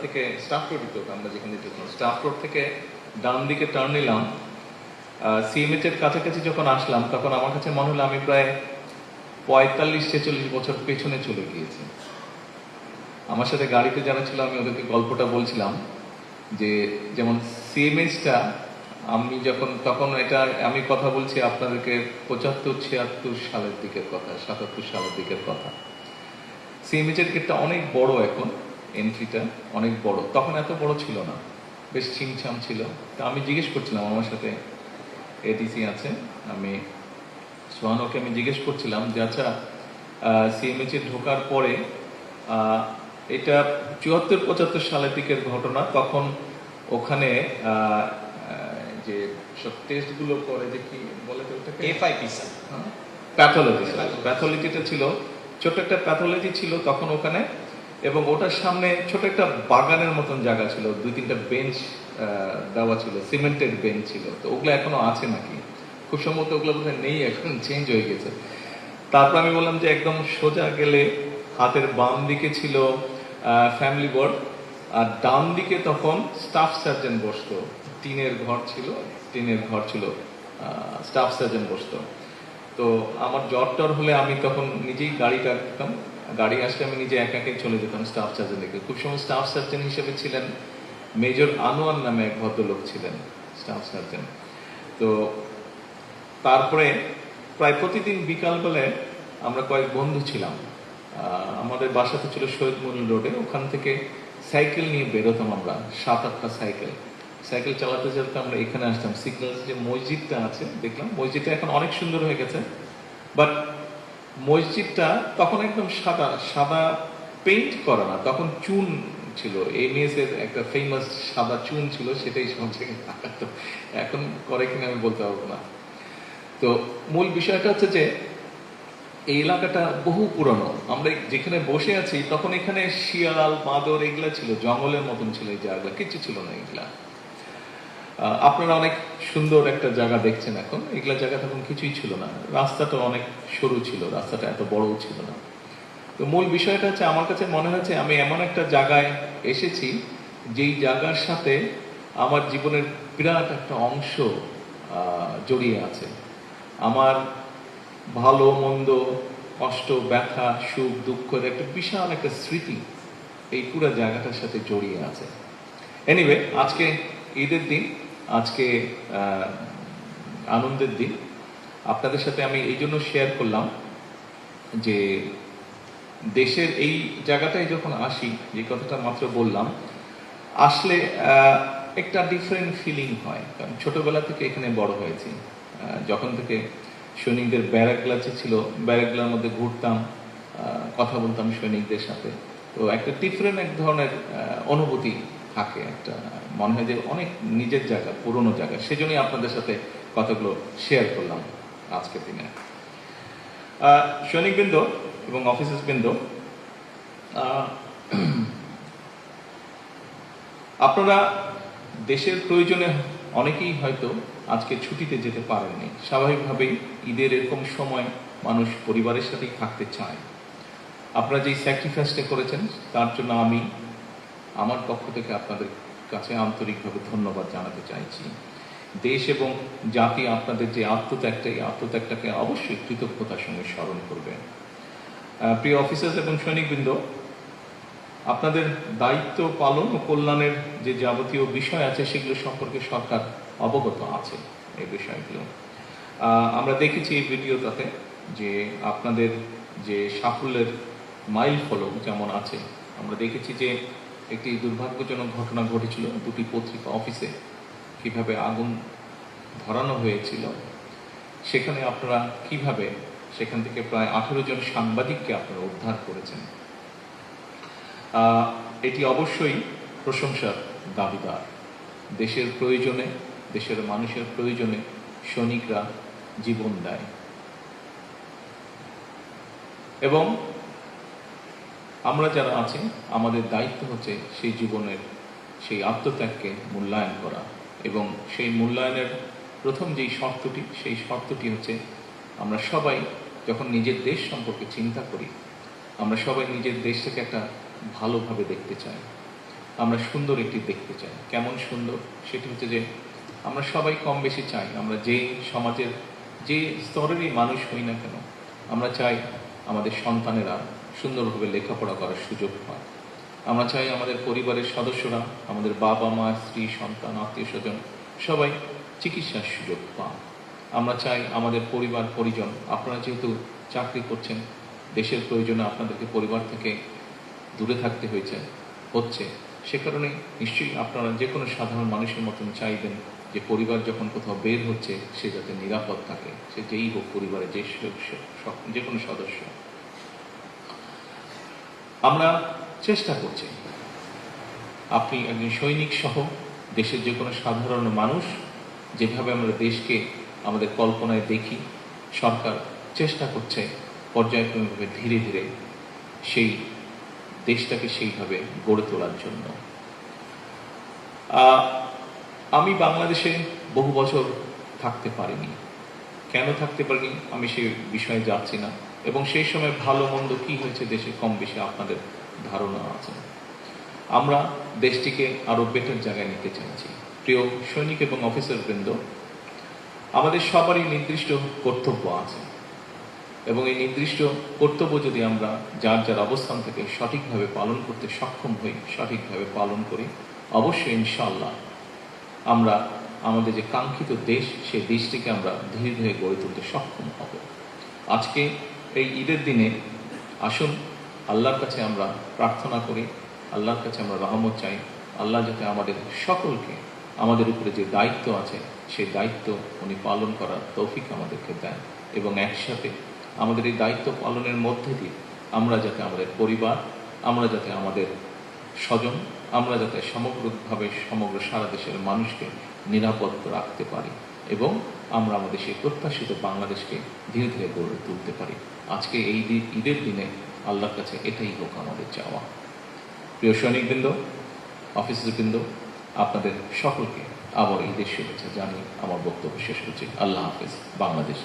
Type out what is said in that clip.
থেকে staff road তো আমরা যেখানে ঢুকলাম, স্টাফ রোড থেকে ডান দিকে টার্ন নিলাম, সিএমএইচ এর কাছাকাছি যখন আসলাম তখন আমার কাছে মনে হলো আমি প্রায় 45-46 বছর পেছনে চলে গিয়েছি। আমার সাথে গাড়িতে যারা ছিল আমি ওদেরকে গল্পটা বলছিলাম যে যেমন সিএমএইচটা আমি যখন তখন এটা আমি কথা বলছি আপনাদেরকে 75-76 সালের দিকের কথা, 77 সালের দিকের কথা। সিএমএইচ এর গেটটা অনেক বড়, এখন এন্ট্রিটা অনেক বড়, তখন এত বড় ছিল না, বেশ ছিমছাম ছিল। তা আমি জিজ্ঞেস করছিলাম, আমার সাথে এডিসি আছে, আমি সোহানোকে আমি জিজ্ঞেস করছিলাম যে আচ্ছা সিএমএইচ এ ঢোকার পরে এটা 74-75 সালের দিকের ঘটনা, তখন ওখানে যে সব টেস্টগুলো করে যে কি বলে তো ওটাকে এফআইপি স্যার, প্যাথোলজিটা ছিল, ছোট একটা প্যাথোলজি ছিল তখন ওখানে, এবং ওটার সামনে ছোট একটা বাগানের মতন জায়গা ছিল, 2-3টা বেঞ্চ দেওয়া ছিল, সিমেন্টেড বেঞ্চ ছিল। তো ওগুলো এখনো আছে নাকি, খুব সম্ভবত ওগুলো বোধহয় নেই, এখন চেঞ্জ হয়ে গেছে। তারপর আমি বললাম যে একদম সোজা গেলে হাতের বাম দিকে ছিল ফ্যামিলি ওয়ার্ড, আর ডান দিকে তখন স্টাফ সার্জন বসতো, টিনের ঘর ছিল, স্টাফ সার্জন বসতো। তো আমার জ্বর টর হলে আমি তখন নিজেই গাড়িটা রাখতাম, গাড়ি আসলে আমি নিজে একাই চলে যেতাম স্টাফ সার্জন দেখে। খুব সময় স্টাফ সার্জন হিসেবে ছিলেন মেজর আনোয়ার নামে এক ভদ্রলোক ছিলেন স্টাফ সার্জন। তো তারপরে প্রায় প্রতিদিন বিকালবেলায় আমরা কয়েক বন্ধু ছিলাম, আমাদের বাসাতে ছিল শহীদ মনির রোডে, ওখান থেকে সাইকেল নিয়ে বেরোতাম আমরা, 7-8টা সাইকেল চালাতে চালাতে আমরা এখানে আসতাম। সিগন্যাল যে মসজিদটা আছে দেখলাম, মসজিদটা এখন অনেক সুন্দর হয়ে গেছে, বাট মসজিদটা তখন একদম সাদা পেইন্ট করা না, তখন চুন ছিল, এমএস এর একটা ফেমাস সাদা চুন ছিল, সেটাই সব জায়গায় থাকতো, এখন করে কিনা আমি বলতে পারবো না। তো মূল বিষয়টা হচ্ছে যে এই এলাকাটা বহু পুরনো, আমরা যেখানে বসে আছি তখন এখানে শিয়াল বাঁদর এগুলা ছিল, জঙ্গলের মতন ছিল এই জায়গা, কিছু ছিল না এগুলা। আপনারা অনেক সুন্দর একটা জায়গা দেখছেন এখন, এগুলা জায়গা তখন কিছুই ছিল না, রাস্তাটা অনেক সরু ছিল, রাস্তাটা এত বড়ও ছিল না। তো মূল বিষয়টা হচ্ছে আমার কাছে মনে হচ্ছে আমি এমন একটা জায়গায় এসেছি যেই জায়গার সাথে আমার জীবনের বিরাট একটা অংশ জড়িয়ে আছে, আমার ভালো মন্দ, কষ্ট ব্যথা সুখ দুঃখের একটা বিশাল একটা স্মৃতি এই পুরো জায়গাটার সাথে জড়িয়ে আছে। এনিওয়ে, আজকে ঈদের দিন, আজকে আনন্দের দিন, আপনাদের সাথে আমি এই জন্য শেয়ার করলাম যে দেশের এই জায়গাটায় যখন আসি, যে কথাটা মাত্র বললাম, আসলে একটা ডিফারেন্ট ফিলিং হয়, কারণ ছোটবেলা থেকে এখানে বড় হয়েছি, যখন থেকে সৈনিকদের ব্যারাকগুলা ছিল, ব্যারাকগুলোর মধ্যে ঘুরতাম, কথা বলতাম সৈনিকদের সাথে, তো একটা ডিফারেন্ট এক ধরনের অনুভূতি থাকে, একটা মনে হয় যে অনেক নিজের জায়গা, পুরনো জায়গা, সেজন্যই আপনাদের সাথে কথাগুলো শেয়ার করলাম আজকের দিনে। সৈনিকবৃন্দ এবং অফিসার্স বৃন্দ, আপনারা দেশের প্রয়োজনে অনেকেই হয়তো আজকে ছুটিতে যেতে পারেননি, স্বাভাবিকভাবেই ঈদের এরকম সময় মানুষ পরিবারের সাথেই থাকতে চায়। আপনারা যেই স্যাক্রিফাইসটা করেছেন তার জন্য আমি আমার পক্ষ থেকে আপনাদের কাছে আন্তরিকভাবে ধন্যবাদ জানাতে চাইছি। দেশ এবং জাতি আপনাদের যে আত্মত্যাগটা, এই আত্মত্যাগটাকে অবশ্যই কৃতজ্ঞতার সঙ্গে স্মরণ করবে। প্রিয় অফিসার্স এবং সৈনিকবৃন্দ, আপনাদের দায়িত্ব পালন ও কল্যাণের যে যাবতীয় বিষয় আছে সেগুলো সম্পর্কে সরকার অবগত আছে। এই বিষয়গুলো আমরা দেখেছি এই ভিডিওটাতে, যে আপনাদের যে সাফল্যের মাইল ফলক যেমন আছে, আমরা দেখেছি যে একটি দুর্ভাগ্যজনক ঘটনা ঘটেছিল দুটি পত্রিকা অফিসে, কিভাবে আগুন ধরানো হয়েছিল, সেখানে আপনারা কিভাবে সেখান থেকে প্রায় 18 জন সাংবাদিককে আপনারা উদ্ধার করেছেন, এটি অবশ্যই প্রশংসার দাবিদার। দেশের প্রয়োজনে, দেশের মানুষের প্রয়োজনে সৈনিকরা জীবন দেয়, এবং আমরা যারা আছি আমাদের দায়িত্ব হচ্ছে সেই জীবনের, সেই আত্মত্যাগকে মূল্যায়ন করা, এবং সেই মূল্যায়নের প্রথম যেই শর্তটি, সেই শর্তটি হচ্ছে আমরা সবাই যখন নিজের দেশ সম্পর্কে চিন্তা করি, আমরা সবাই নিজের দেশটাকে একটা ভালোভাবে দেখতে চাই। আমরা সুন্দর একটি দেখতে চাই। কেমন সুন্দর? সেটি হচ্ছে যে আমরা সবাই কম বেশি চাই, আমরা যে সমাজের যে স্তরেরই মানুষ হই না কেন, আমরা চাই আমাদের সন্তানেরা সুন্দরভাবে লেখাপড়া করার সুযোগ পায়। আমরা চাই আমাদের পরিবারের সদস্যরা, আমাদের বাবা মা, স্ত্রী, সন্তান, আত্মীয় স্বজন সবাই চিকিৎসার সুযোগ পান। আমরা চাই আমাদের পরিবার পরিজন, আপনারা যেহেতু চাকরি করছেন, দেশের প্রয়োজনে আপনাদেরকে পরিবার থেকে দূরে থাকতে হচ্ছে, সে কারণে নিশ্চয়ই আপনারা যে কোনো সাধারণ মানুষের মতন চাইবেন যে পরিবার যখন কোথাও বের হচ্ছে সে যাতে নিরাপদ থাকে, সে যেই হোক পরিবারের যে কোনো সদস্য। আমরা চেষ্টা করছি, আপনি একজন সৈনিক সহ দেশের যে কোনো সাধারণ মানুষ যেভাবে আমরা দেশকে আমাদের কল্পনায় দেখি, সরকার চেষ্টা করছে পর্যায়ক্রমিকভাবে ধীরে ধীরে সেই দেশটাকে সেইভাবে গড়ে তোলার জন্য। আমি বাংলাদেশে বহু বছর থাকতে পারিনি। কেন থাকতে পারিনি আমি সে বিষয়ে যাচ্ছি না, এবং সেই সময় ভালো মন্দ কি হয়েছে দেশে কম বেশি আপনাদের ধারণা আছে। আমরা দেশটিকে আরো বেটার জায়গায় নিতে চাইছি। প্রিয় সৈনিক এবং অফিসারবৃন্দ, আমাদের সবারই নির্দিষ্ট কর্তব্য আছে, এবং এই নির্দিষ্ট কর্তব্য যদি আমরা যার যার অবস্থান থেকে সঠিকভাবে পালন করতে সক্ষম হই, সঠিকভাবে পালন করি, অবশ্যই ইনশাআল্লাহ আমরা আমাদের যে কাঙ্ক্ষিত দেশ, সেই দেশটিকে আমরা ধীরে ধীরে গড়ে তুলতে সক্ষম হব। আজকে এই ঈদের দিনে আসুন আল্লাহর কাছে আমরা প্রার্থনা করি, আল্লাহর কাছে আমরা রহমত চাই। আল্লাহ যাতে আমাদের সকলকে আমাদের উপরে যে দায়িত্ব আছে সেই দায়িত্ব উনি পালন করার তৌফিক আমাদেরকে দেন, এবং একসাথে আমাদের এই দায়িত্ব পালনের মধ্যে দিয়ে আমরা যাতে আমাদের পরিবার, আমরা যাতে আমাদের স্বজন, আমরা যাতে সমগ্রভাবে সমগ্র সারা দেশের মানুষকে নিরাপদ রাখতে পারি, এবং আমরা আমাদের সেই প্রত্যাশিত বাংলাদেশকে ধীরে ধীরে গড়ে তুলতে পারি। আজকে এই ঈদের দিনে আল্লাহর কাছে এটাই হোক আমাদের চাওয়া। প্রিয় সৈনিকবৃন্দ, অফিসারবৃন্দ, আপনাদের সকলকে আবার ঈদের শুভেচ্ছা জানিয়ে আমার বক্তব্য শেষ করছি। আল্লাহ হাফেজ। বাংলাদেশ।